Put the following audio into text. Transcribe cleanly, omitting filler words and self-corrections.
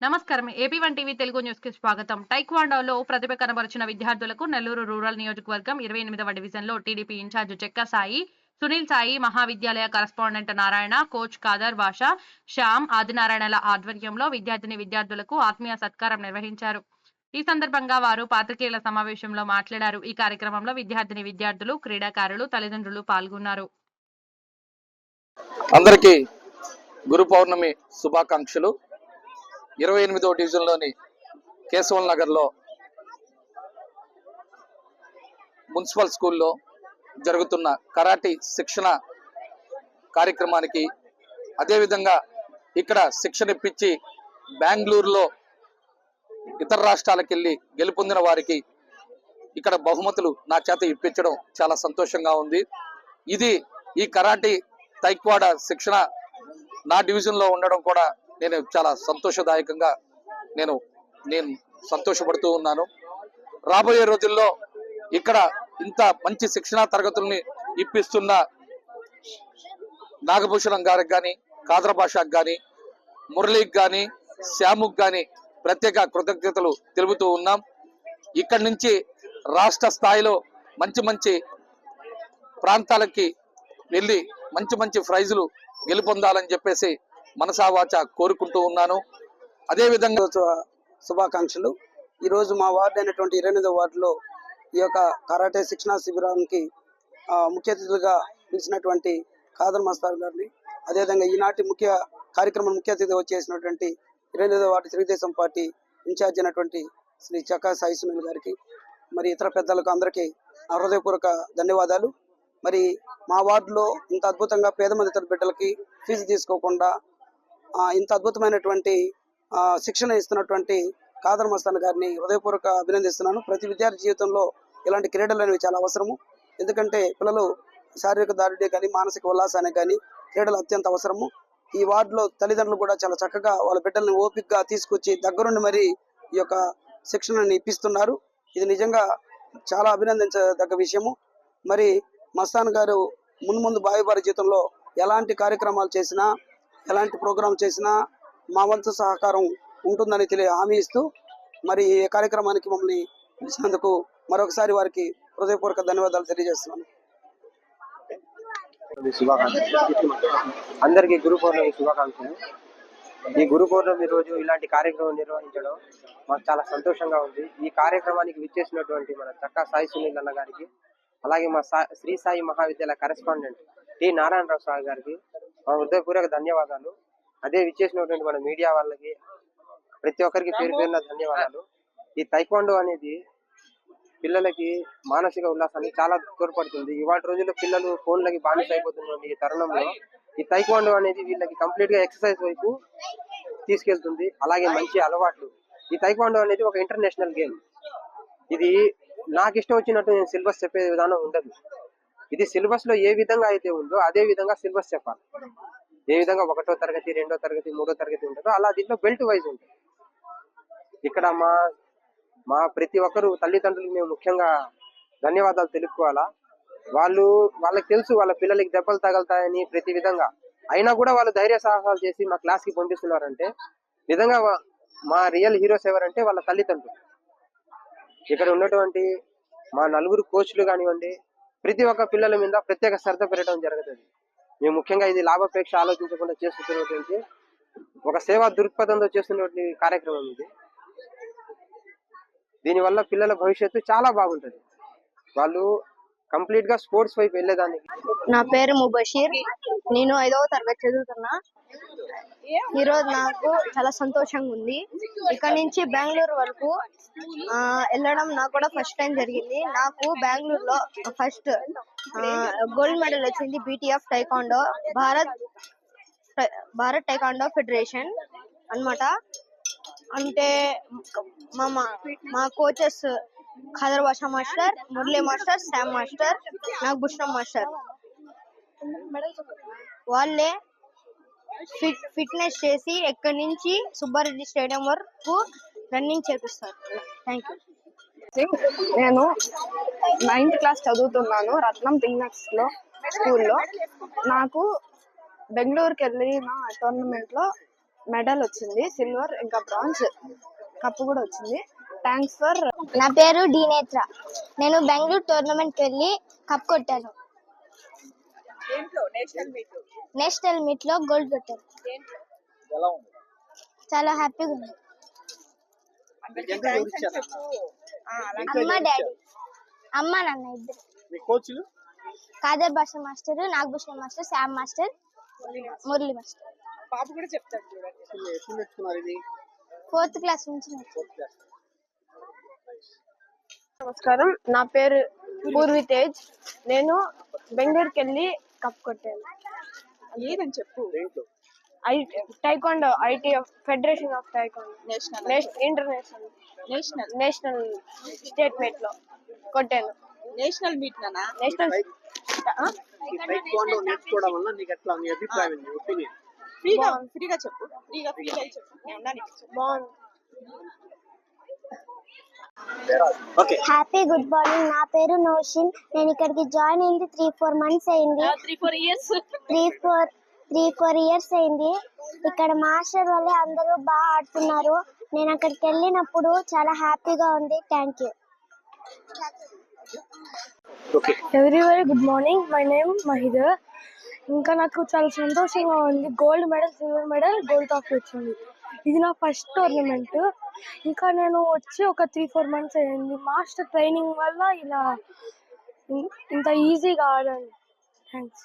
నమస్కారం. ఏపీ1 టీవీ తెలుగు న్యూస్‌కి స్వాగతం. టైక్వాండోలో ప్రతిభ కనబరిచిన విద్యార్థులకు నెల్లూరు రూరల్ నియోజకవర్గం 28వ డివిజన్‌లో టీడీపీ ఇన్ఛార్జ్ చెక్క సాయి, సునీల్ సాయి మహావిద్యాలయ కరస్పాండెంట్ నారాయణ, కోచ్ ఖాదర్ బాషా, శ్యామ్, ఆదినారాయణల ఆధ్వర్యంలో విద్యార్థులకు ఆత్మీయ సత్కారం నిర్వహించారు. ఈ సందర్భంగా వారు పాత్రికేయుల సమావేశంలో మాట్లాడారు. ఈ కార్యక్రమంలో విద్యార్థులు, క్రీడాకారులు, తల్లిదండ్రులు పాల్గొన్నారు. అందరికీ గురు పౌర్ణమి శుభాకాంక్షలు. 28వ డివిజన్లోని కేశవల్ నగర్లో మున్సిపల్ స్కూల్లో జరుగుతున్న కరాటీ శిక్షణ కార్యక్రమానికి, అదేవిధంగా ఇక్కడ శిక్షణ ఇప్పించి బెంగళూరులో ఇతర రాష్ట్రాలకు వెళ్ళి గెలుపొందిన వారికి ఇక్కడ బహుమతులు నా చేత ఇప్పించడం చాలా సంతోషంగా ఉంది. ఈ కరాటీ తైక్వాడా శిక్షణ నా డివిజన్లో ఉండడం కూడా నేను చాలా సంతోషదాయకంగా నేను సంతోషపడుతూ ఉన్నాను. రాబోయే రోజుల్లో ఇక్కడ ఇంత మంచి శిక్షణా తరగతుల్ని ఇప్పిస్తున్న నాగభూషణం గారికి కానీ, ఖాదర్ బాషాకు కానీ, మురళీకి కానీ, శ్యాముకి కానీ ప్రత్యేక కృతజ్ఞతలు తెలుపుతూ ఉన్నాం. ఇక్కడి నుంచి రాష్ట్ర స్థాయిలో మంచి ప్రాంతాలకి వెళ్ళి మంచి ప్రైజులు గెలుపొందాలని చెప్పేసి మనసావాచ కోరుకుంటూ ఉన్నాను. అదేవిధంగా శుభాకాంక్షలు. ఈరోజు మా వార్డు అయినటువంటి 28వ వార్డులో ఈ యొక్క కరాటే శిక్షణా శిబిరానికి ముఖ్య అతిథులుగా పిలిచినటువంటి ఖాదర్ మస్తార్ గారిని, అదేవిధంగా ఈనాటి ముఖ్య అతిథి వచ్చేసినటువంటి 28వ వార్డు తెలుగుదేశం పార్టీ ఇన్ఛార్జ్ అయినటువంటి శ్రీ చెక్క సాయి సునీల్ గారికి, మరి ఇతర పెద్దలకు అందరికీ హృదయపూర్వక ధన్యవాదాలు. మరి మా వార్డులో ఇంత అద్భుతంగా పేద మధ్యతరగతి బిడ్డలకి ఫీజు తీసుకోకుండా ఇంత అద్భుతమైనటువంటి శిక్షణ ఇస్తున్నటువంటి ఖాదర్ మస్తాన్ గారిని హృదయపూర్వక అభినందిస్తున్నాను. ప్రతి విద్యార్థి జీవితంలో ఇలాంటి క్రీడలు అనేవి చాలా అవసరము. ఎందుకంటే పిల్లలు శారీరక దారుఢ్యం కానీ, మానసిక ఉల్లాసానికి కానీ క్రీడలు అత్యంత అవసరము. ఈ వార్డులో తల్లిదండ్రులు కూడా చాలా చక్కగా వాళ్ళ బిడ్డల్ని ఓపికగా తీసుకొచ్చి దగ్గరుండి మరి ఈ యొక్క శిక్షణని ఇప్పిస్తున్నారు. ఇది నిజంగా చాలా అభినందించదగ్గ విషయము. మరి మస్తాన్ గారు ముందు భావి జీవితంలో ఎలాంటి కార్యక్రమాలు చేసినా, ఎలాంటి ప్రోగ్రాం చేసినా మా వంతు సహకారం ఉంటుందని హామీ ఇస్తూ, మరి ఈ కార్యక్రమానికి మమ్మల్ని పిలిచినందుకు మరొకసారి వారికి హృదయపూర్వక ధన్యవాదాలు తెలియజేస్తున్నాను. అందరికీ గురు పౌర్ణమి శుభాకాంక్షలు. ఈ గురు పౌర్ణమి రోజు ఇలాంటి కార్యక్రమం నిర్వహించడం మాకు చాలా సంతోషంగా ఉంది. ఈ కార్యక్రమానికి విచ్చేసినటువంటి మన చక్కా సాయి సునీల్ అన్న గారికి, అలాగే మా Shri Sai Mahavidyalaya correspondent T Narayanarao sir గారికి మా హృదయపూర్వక ధన్యవాదాలు. అదే విచ్చేసినటువంటి మన మీడియా వాళ్ళకి ప్రతి ఒక్కరికి పేరున ధన్యవాదాలు. ఈ తైక్వాండో అనేది పిల్లలకి మానసిక ఉల్లాసాన్ని చాలా తోడ్పడుతుంది. ఇవాళ రోజుల్లో పిల్లలు ఫోన్లకి బానిస అయిపోతున్న ఈ తరుణంలో ఈ తైక్వాండో అనేది వీళ్ళకి కంప్లీట్ గా ఎక్సర్సైజ్ వైపు తీసుకెళ్తుంది. అలాగే మంచి అలవాట్లు. ఈ తైక్వాండో అనేది ఒక ఇంటర్నేషనల్ గేమ్. ఇది నాకు ఇష్టం వచ్చినట్టు నేను సిలబస్ చెప్పే విధానం ఉండదు. ఇది సిలబస్ లో ఏ విధంగా అయితే ఉందో అదే విధంగా సిలబస్ చెప్పాలి. ఏ విధంగా 1వ తరగతి, 2వ తరగతి, 3వ తరగతి ఉంటుందో అలా దీంట్లో బెల్ట్ వైజ్ ఉంటుంది. ఇక్కడ మా ప్రతి ఒక్కరు తల్లిదండ్రులకు మేము ముఖ్యంగా ధన్యవాదాలు తెలుపుకోవాలా. వాళ్ళకి తెలుసు వాళ్ళ పిల్లలకి దెబ్బలు తగలుతాయని ప్రతి విధంగా, అయినా కూడా వాళ్ళు ధైర్య సాహసాలు చేసి మా క్లాస్ కి పంపిస్తున్నారంటే నిజంగా మా రియల్ హీరోస్ ఎవరంటే వాళ్ళ తల్లిదండ్రులు. ఇక్కడ ఉన్నటువంటి మా 4 కోచ్లు కానివ్వండి, ప్రతి ఒక్క పిల్లల మీద ప్రత్యేక శ్రద్ధ పెట్టడం జరుగుతుంది. మేము ముఖ్యంగా ఇది లాభాపేక్ష ఆలోచించకుండా చేస్తున్నటువంటి ఒక సేవా దృక్పథంతో చేస్తున్నటువంటి కార్యక్రమం ఇది. దీనివల్ల పిల్లల భవిష్యత్తు చాలా బాగుంటుంది. వాళ్ళు కంప్లీట్ గా స్పోర్ట్స్ వైపు వెళ్ళేదానికి. నా పేరు ముబషీర్, నేను 5వ తరగతి చదువుతున్నా. ఈరోజు నాకు చాలా సంతోషంగా ఉంది. ఇక్కడ నుంచి బెంగళూరు వరకు వెళ్ళడం నాకు కూడా ఫస్ట్ టైం జరిగింది. నాకు బెంగళూరులో ఫస్ట్ గోల్డ్ మెడల్ వచ్చింది BTF taekwondo, Bharat taekwondo federation అన్నమాట. అంటే మా coaches Khadar Basha master, Murali master, Shyam master, Nagabhushanam master వాళ్ళే ఫిట్నెస్ చేసి ఎక్కడి నుంచి సుబ్బారెడ్డి స్టేడియం వరకు రన్నింగ్ చేపిస్తారు. Thank you. నేను 9th క్లాస్ చదువుతున్నాను రత్నం థింగ్నక్స్ లో స్కూల్లో. నాకు బెంగళూరుకి వెళ్ళిన టోర్నమెంట్ లో మెడల్ వచ్చింది, సిల్వర్ ఇంకా బ్రాంజ్ కప్పు కూడా వచ్చింది. Thanks for. నా పేరు డి నేత్ర. నేను బెంగళూరు టోర్నమెంట్ వెళ్ళి కప్ కొట్టాను. నేషనల్ మీట్ లో గోల్డ్ కొట్టాను. చాలా హ్యాపీగా ఉంది. అమ్మ డాడీ, అమ్మ నాన్న ఇద్దరు. Khadar Basha master, Nagabhushan master, Shyam master, Murali master. బాబు కూడా చెప్తాడు చూడండి. 4th క్లాస్ నుంచి నమస్కారం, నా పేరు పూర్వి తేజ్. నేను బెంగళూరుకి వెళ్ళి కప్ కొట్టాను. ఏదని చెప్పు. Taekwondo ITF federation of taekwondo international national state meet లో కొట్టాను. నేషనల్ మీట్ నానా? నేషనల్ నేర్చుకోవడం వల్ల నీకు ఎట్లా నీ అభిప్రాయం ఏంటి? ఒపీనియన్ ఫ్రీగా చెప్పు. ఫ్రీగా చెప్పు. నేను ఉన్నా నీకు. బాగుంది. Happy good morning. నా పేరు నౌషిన్. నేను ఇక్కడికి జాయిన్ అయింది 3-4 months అయింది. 3-4 years అయింది. ఇక్కడ మాస్టర్ వల్లే అందరూ బాగా ఆడుతున్నారు. నేను అక్కడికి వెళ్ళినప్పుడు చాలా హ్యాపీగా ఉంది. Thank you. ఎవ్రీవరీ good morning. My name Mahidhar. ఇంకా నాకు చాలా సంతోషంగా ఉంది. Gold medal, silver medal, gold trophy వచ్చింది. ఇది నా ఫస్ట్ టోర్నమెంట్. ఇంకా నేను వచ్చి ఒక 3-4 months అయింది. మాస్టర్ ట్రైనింగ్ వల్ల ఇలా ఇంత ఈజీగా ఆడాను. థ్యాంక్స్.